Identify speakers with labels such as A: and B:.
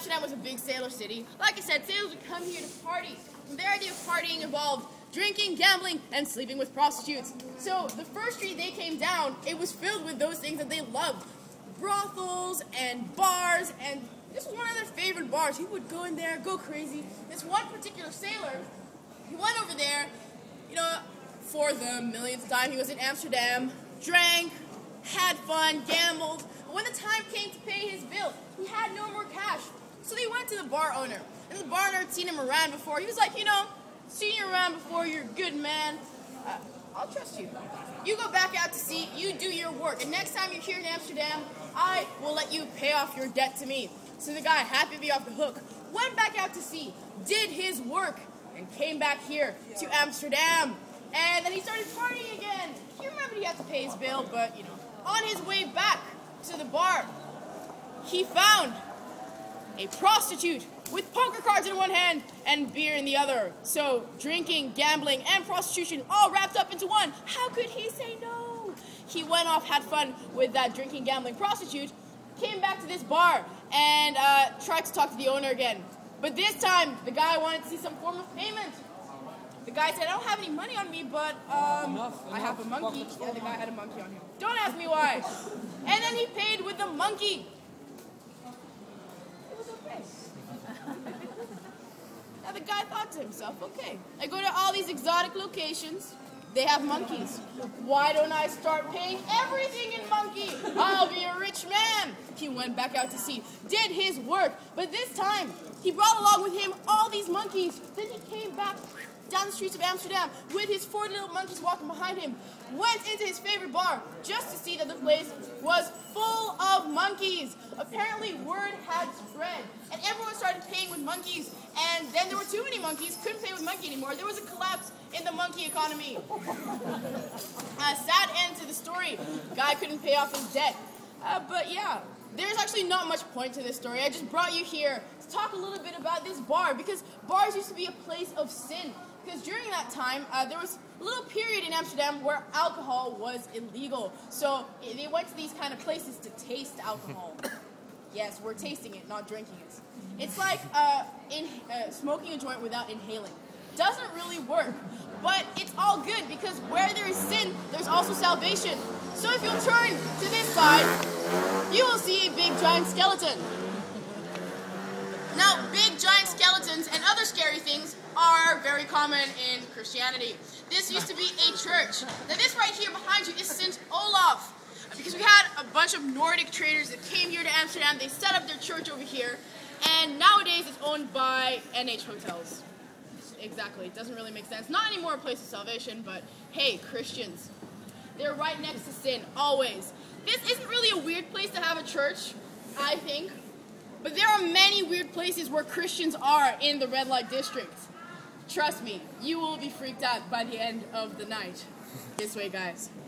A: Amsterdam was a big sailor city. Like I said, sailors would come here to party. And their idea of partying involved drinking, gambling, and sleeping with prostitutes. So the first street they came down, it was filled with those things that they loved. Brothels and bars, and this was one of their favorite bars. He would go in there, go crazy. This one particular sailor, he went over there, for the millionth time. He was in Amsterdam, drank, had fun, gambled. But when the time came to pay his bill, he had no more cash. So they went to the bar owner. And the bar owner had seen him around before. He was like, seen you around before, you're a good man. I'll trust you. You go back out to sea, you do your work. And next time you're here in Amsterdam, I will let you pay off your debt to me. So the guy, happy to be off the hook, went back out to sea, did his work, and came back here to Amsterdam. And then he started partying again. He remembered he had to pay his bill, but, on his way back to the bar, he found a prostitute with poker cards in one hand and beer in the other. So drinking, gambling, and prostitution all wrapped up into one. How could he say no? He went off, had fun with that drinking, gambling prostitute, came back to this bar, and tried to talk to the owner again. But this time, the guy wanted to see some form of payment. The guy said, I don't have any money on me, but I have a monkey. Yeah, the guy had a monkey on him. Don't ask me why. And then he paid with the monkey. It was okay. Now the guy thought to himself, okay, I go to all these exotic locations. They have monkeys. Why don't I start paying everything in monkey? I'll be a rich man. He went back out to sea, did his work, but this time he brought along with him all these monkeys. Then he came back down the streets of Amsterdam with his 4 little monkeys walking behind him, went into his favorite bar just to see that the place was full of monkeys. Apparently word had spread and everyone started paying with monkeys, and then there were too many monkeys, couldn't pay with monkey anymore. There was a collapse in the monkey economy. Sad end to the story. Guy couldn't pay off his debt. But yeah, there's actually not much point to this story. I just brought you here to talk a little bit about this bar, because bars used to be a place of sin. Because during that time, there was a little period in Amsterdam where alcohol was illegal. So they went to these kind of places to taste alcohol. Yes, we're tasting it, not drinking it. It's like smoking a joint without inhaling. Doesn't really work, but it's all good, because where there is sin, there's also salvation. So if you'll turn to this side, you will see a big giant skeleton. Now, big giant skeletons and other scary things are very common in Christianity. This used to be a church. Now this right here behind you is St. Olaf, because we had a bunch of Nordic traders that came here to Amsterdam. They set up their church over here, and nowadays it's owned by NH Hotels. Exactly, it doesn't really make sense. Not anymore a place of salvation, but hey, Christians, they're right next to sin, always. This isn't really a weird place to have a church, I think, but there are many weird places where Christians are in the red light district. Trust me, you will be freaked out by the end of the night. This way, guys.